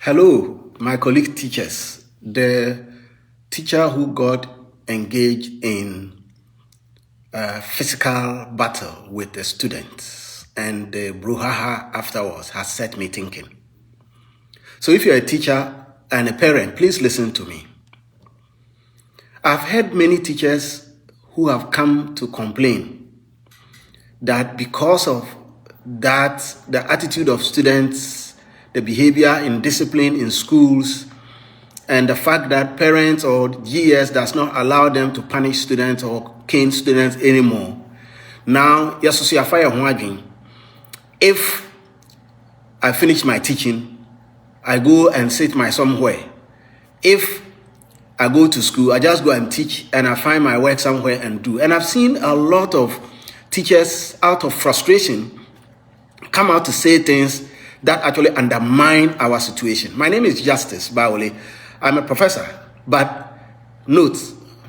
Hello, my colleague teachers. The teacher who got engaged in a physical battle with the students and the brouhaha afterwards has set me thinking. So if you're a teacher and a parent, please listen to me. I've heard many teachers who have come to complain that because of that, the attitude of students, the behavior in discipline in schools, and the fact that parents or GS does not allow them to punish students or cane students anymore. Now, if I finish my teaching, I go and sit my somewhere. If I go to school, I just go and teach and I find my work somewhere and do. And I've seen a lot of teachers out of frustration come out to say things that actually undermine our situation. My name is Justice Baole. I'm a professor, but note,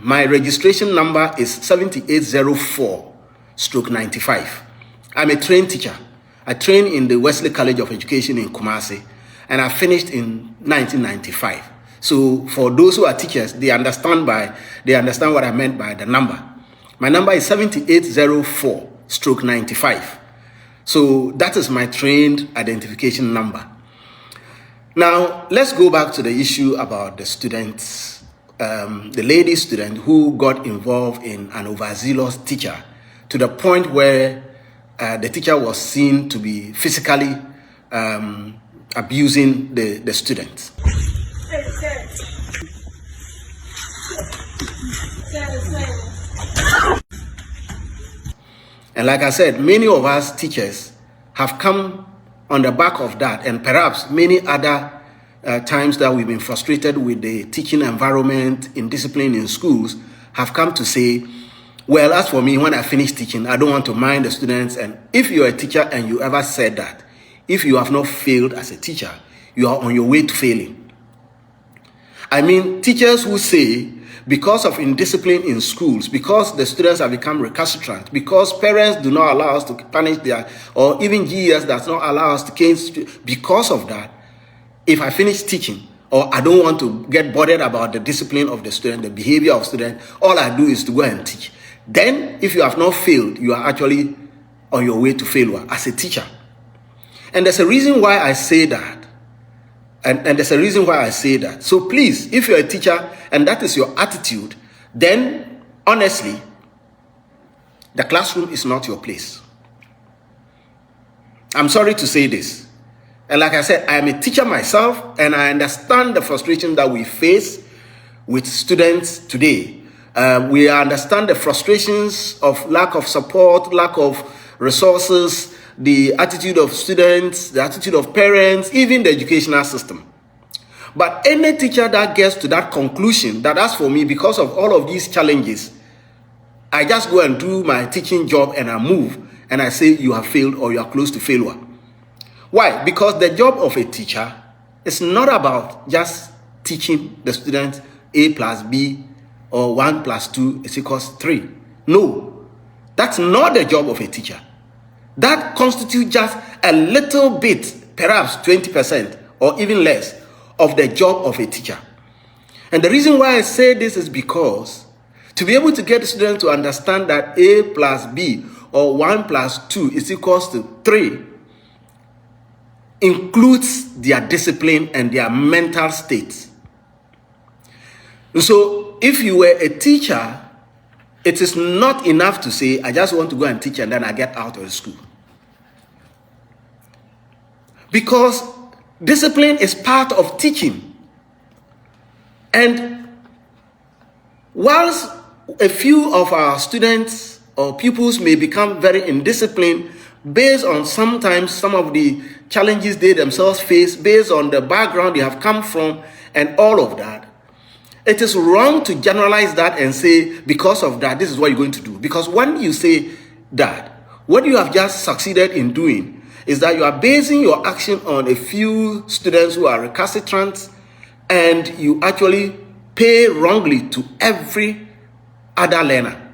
my registration number is 7804/95. I'm a trained teacher. I trained in the Wesley College of Education in Kumasi, and I finished in 1995. So for those who are teachers, they understand what I meant by the number. My number is 7804/95. So that is my trained identification number. Now, let's go back to the issue about the students, the lady student who got involved in an overzealous teacher to the point where the teacher was seen to be physically abusing the students. And like I said, many of us teachers have come on the back of that, and perhaps many other times that we've been frustrated with the teaching environment in discipline in schools have come to say, well, as for me, when I finish teaching, I don't want to mind the students. And if you're a teacher and you ever said that, if you have not failed as a teacher, you are on your way to failing. I mean, teachers who say, because of indiscipline in schools, because the students have become recalcitrant, because parents do not allow us to punish or even GES does not allow us to cane students, because of that, if I finish teaching, or I don't want to get bothered about the discipline of the student, the behavior of students, all I do is to go and teach. Then, if you have not failed, you are actually on your way to failure as a teacher. And there's a reason why I say that. And there's a reason why I say that. So please, if you're a teacher and that is your attitude, then honestly, the classroom is not your place. I'm sorry to say this. And like I said, I am a teacher myself, and I understand the frustration that we face with students today. We understand the frustrations of lack of support, lack of resources, the attitude of students, the attitude of parents, even the educational system. But any teacher that gets to that conclusion, that as for me, because of all of these challenges, I just go and do my teaching job and I move, and I say you have failed or you are close to failure. Why? Because the job of a teacher is not about just teaching the students A plus B or 1 plus 2 is equals 3. No, that's not the job of a teacher. That constitutes just a little bit, perhaps 20% or even less, of the job of a teacher. And the reason why I say this is because to be able to get the students to understand that A plus B or 1 plus 2 is equals to 3 includes their discipline and their mental state. So if you were a teacher, it is not enough to say, I just want to go and teach and then I get out of the school. Because discipline is part of teaching. And whilst a few of our students or pupils may become very indisciplined based on sometimes some of the challenges they themselves face, based on the background they have come from and all of that, it is wrong to generalize that and say, because of that, this is what you're going to do. Because when you say that, what you have just succeeded in doing is that you are basing your action on a few students who are recalcitrant, and you actually pay wrongly to every other learner.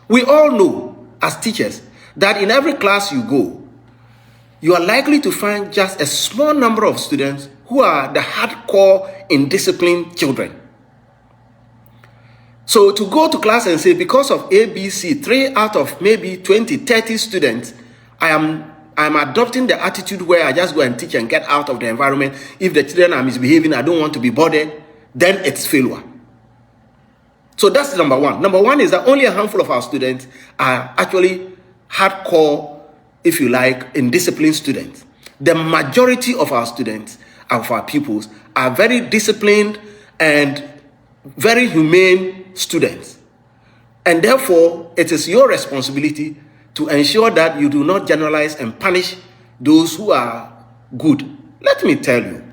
We all know as teachers that in every class you go, you are likely to find just a small number of students who are the hardcore, indisciplined children. So to go to class and say, because of ABC, 3 out of maybe 20, 30 students, I'm adopting the attitude where I just go and teach and get out of the environment. If the children are misbehaving, I don't want to be bothered, then it's failure. So that's number one. Number one is that only a handful of our students are actually hardcore, if you like, indisciplined students. The majority of our students, of our pupils, are very disciplined and very humane students. And therefore, it is your responsibility to ensure that you do not generalize and punish those who are good. Let me tell you,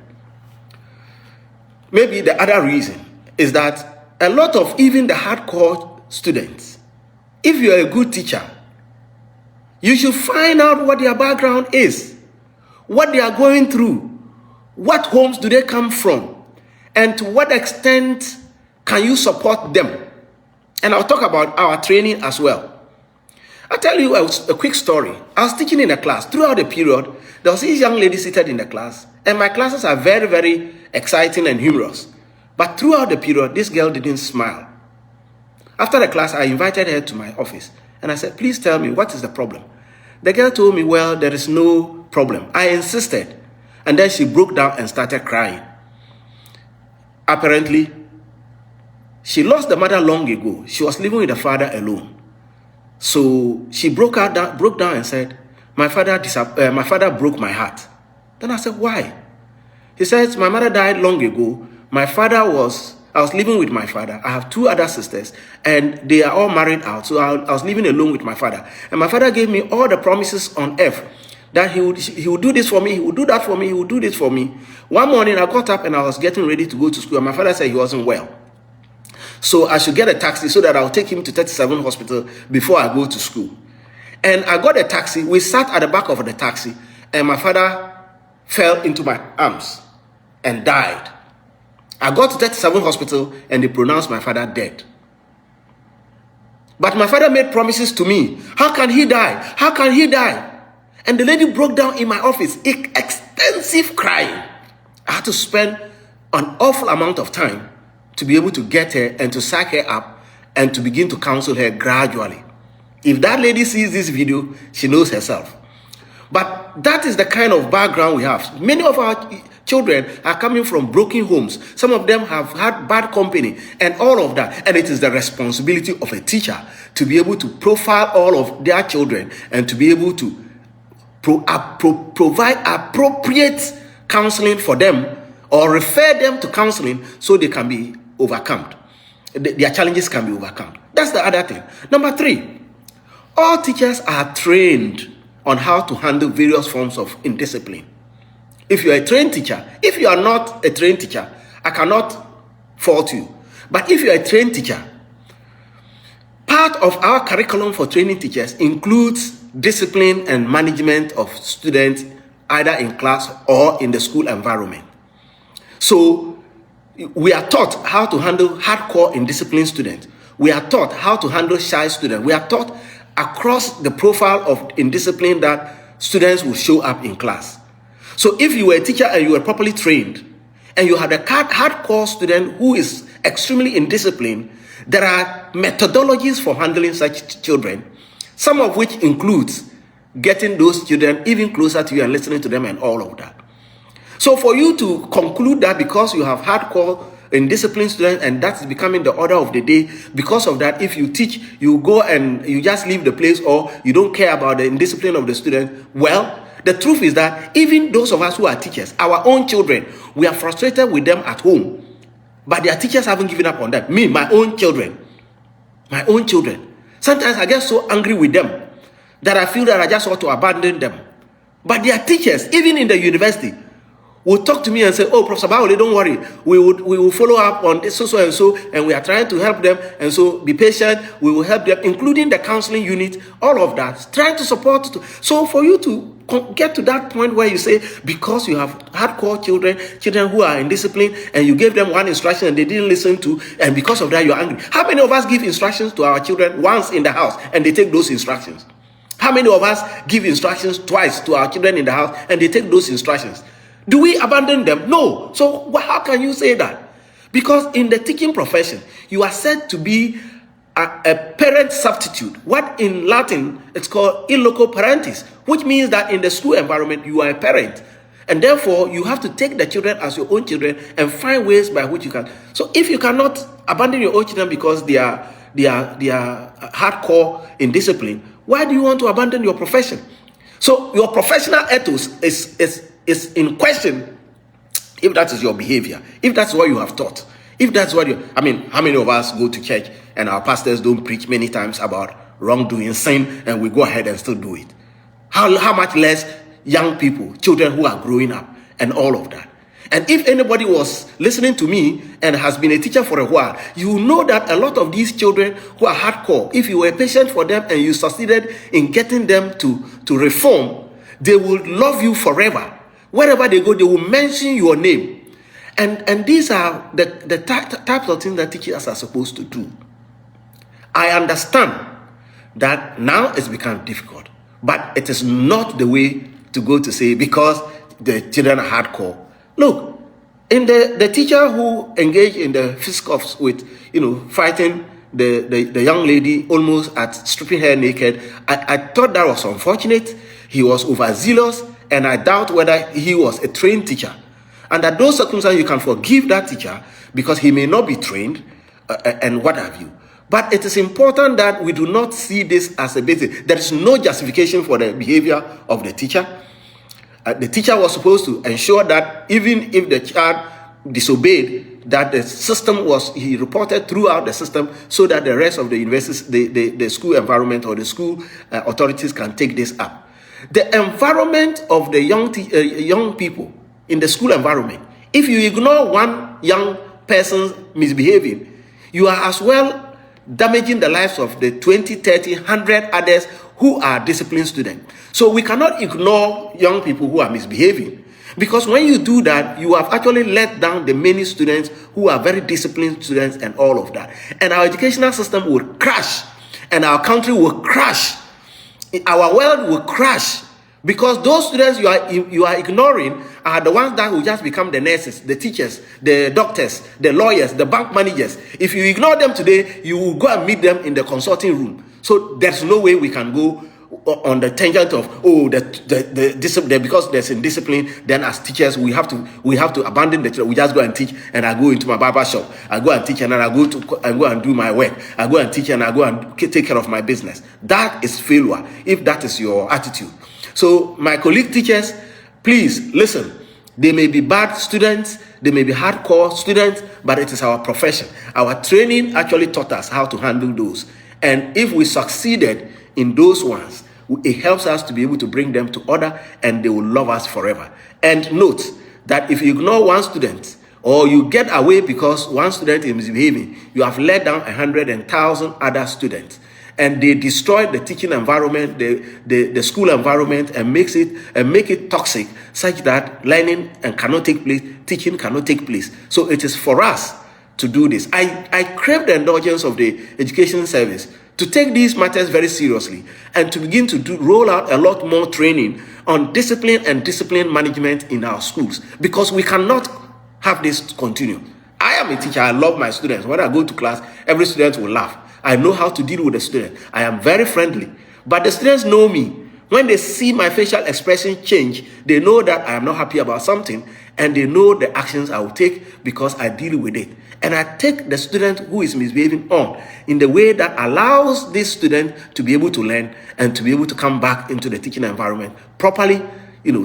maybe the other reason is that a lot of even the hardcore students, if you're a good teacher, you should find out what their background is, what they are going through, what homes do they come from, and to what extent can you support them? And I'll talk about our training as well. I'll tell you a quick story. I was teaching in a class. Throughout the period, there was this young lady seated in the class, and my classes are very, very exciting and humorous. But throughout the period, this girl didn't smile. After the class, I invited her to my office, and I said, please tell me, what is the problem? The girl told me, well, there is no problem. I insisted, and then she broke down and started crying. Apparently, she lost the mother long ago. She was living with the father alone. So she broke down and said, my father broke my heart. Then I said, why? He says, my mother died long ago. I was living with my father. I have 2 other sisters, and they are all married out. So I was living alone with my father. And my father gave me all the promises on earth that he would do this for me, he would do that for me, he would do this for me. One morning I got up and I was getting ready to go to school, and my father said he wasn't well. So I should get a taxi so that I'll take him to 37 hospital before I go to school. And I got a taxi. We sat at the back of the taxi, and my father fell into my arms and died. I got to 37 hospital, and they pronounced my father dead. But my father made promises to me. How can he die? How can he die? And the lady broke down in my office, extensive crying. I had to spend an awful amount of time to be able to get her and to sack her up and to begin to counsel her gradually. If that lady sees this video, she knows herself. But that is the kind of background we have. Many of our children are coming from broken homes. Some of them have had bad company and all of that. And it is the responsibility of a teacher to be able to profile all of their children and to be able to provide appropriate counseling for them, or refer them to counseling so they can be overcome. Their challenges can be overcome. That's the other thing. Number 3, all teachers are trained on how to handle various forms of indiscipline. If you're a trained teacher, if you are not a trained teacher, I cannot fault you. But if you're a trained teacher, part of our curriculum for training teachers includes discipline and management of students, either in class or in the school environment. So we are taught how to handle hardcore indisciplined students. We are taught how to handle shy students. We are taught across the profile of indiscipline that students will show up in class. So if you were a teacher and you were properly trained, and you have a hardcore student who is extremely indisciplined, there are methodologies for handling such children, some of which includes getting those children even closer to you and listening to them and all of that. So for you to conclude that because you have hardcore indisciplined students and that's becoming the order of the day, because of that, if you teach, you go and you just leave the place, or you don't care about the indiscipline of the student, well, the truth is that even those of us who are teachers, our own children, we are frustrated with them at home, but their teachers haven't given up on that. Me, my own children. Sometimes I get so angry with them that I feel that I just ought to abandon them. But their teachers, even in the university, will talk to me and say, oh, Professor Baole, don't worry. We will follow up on this, so and so, and we are trying to help them. And so be patient. We will help them, including the counseling unit, all of that, trying to support. So for you to get to that point where you say, because you have hardcore children who are indisciplined, and you gave them one instruction and they didn't listen to, and because of that, you're angry. How many of us give instructions to our children once in the house and they take those instructions? How many of us give instructions twice to our children in the house and they take those instructions? Do we abandon them? No. So how can you say that? Because in the teaching profession, you are said to be a parent substitute. What in Latin it's called in loco parentis, which means that in the school environment you are a parent, and therefore you have to take the children as your own children and find ways by which you can. So if you cannot abandon your own children because they are hardcore in discipline, why do you want to abandon your profession? So your professional ethos is in question if that is your behavior, if that's what you have taught, if that's what you, I mean, how many of us go to church and our pastors don't preach many times about wrongdoing, sin, and we go ahead and still do it? How much less young people, children who are growing up and all of that. And if anybody was listening to me and has been a teacher for a while, you know that a lot of these children who are hardcore, if you were patient for them and you succeeded in getting them to reform, they will love you forever. Wherever they go, they will mention your name. And these are the types of things that teachers are supposed to do. I understand that now it's become difficult, but it is not the way to go to say because the children are hardcore. Look, in the teacher who engaged in the fisticuffs with, fighting the young lady almost at stripping her naked, I thought that was unfortunate. He was overzealous, and I doubt whether he was a trained teacher. Under those circumstances, you can forgive that teacher because he may not be trained and what have you. But it is important that we do not see this as a basis. There is no justification for the behavior of the teacher. The teacher was supposed to ensure that even if the child disobeyed, that the system he reported throughout the system so that the rest of the universities, the school environment or the school authorities can take this up. The environment of the young people in the school environment, if you ignore one young person misbehaving, you are as well damaging the lives of the 20, 30, 100 others who are disciplined students. So we cannot ignore young people who are misbehaving, because when you do that, you have actually let down the many students who are very disciplined students and all of that. And our educational system will crash, and our country will crash. Our world will crash, because those students you are ignoring are the ones that will just become the nurses, the teachers, the doctors, the lawyers, the bank managers. If you ignore them today, you will go and meet them in the consulting room. So there's no way we can go on the tangent of the discipline, because there's indiscipline. Then as teachers we have to abandon the children. We just go and teach, and I go into my barber shop. I go and teach, and then I go and do my work. I go and teach, and I go and take care of my business. That is failure if that is your attitude. So my colleague teachers, please listen. They may be bad students, they may be hardcore students, but it is our profession. Our training actually taught us how to handle those. And if we succeeded in those ones, it helps us to be able to bring them to order, and they will love us forever. And note that if you ignore one student, or you get away because one student is misbehaving, you have let down 100 and 1,000 other students. And they destroy the teaching environment, the school environment, and make it toxic, such that learning cannot take place, teaching cannot take place. So it is for us to do this. I crave the indulgence of the education service to take these matters very seriously and to begin to roll out a lot more training on discipline and discipline management in our schools, because we cannot have this continue. I am a teacher. I love my students. When I go to class, every student will laugh. I know how to deal with the student. I am very friendly. But the students know me. When they see my facial expression change, they know that I am not happy about something, and they know the actions I will take because I deal with it. And I take the student who is misbehaving on in the way that allows this student to be able to learn and to be able to come back into the teaching environment properly,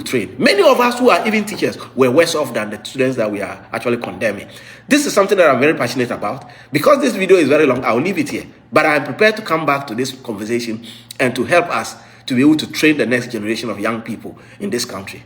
trained. Many of us who are even teachers were worse off than the students that we are actually condemning. This is something that I'm very passionate about. Because this video is very long, I'll leave it here. But I'm prepared to come back to this conversation and to help us to be able to train the next generation of young people in this country.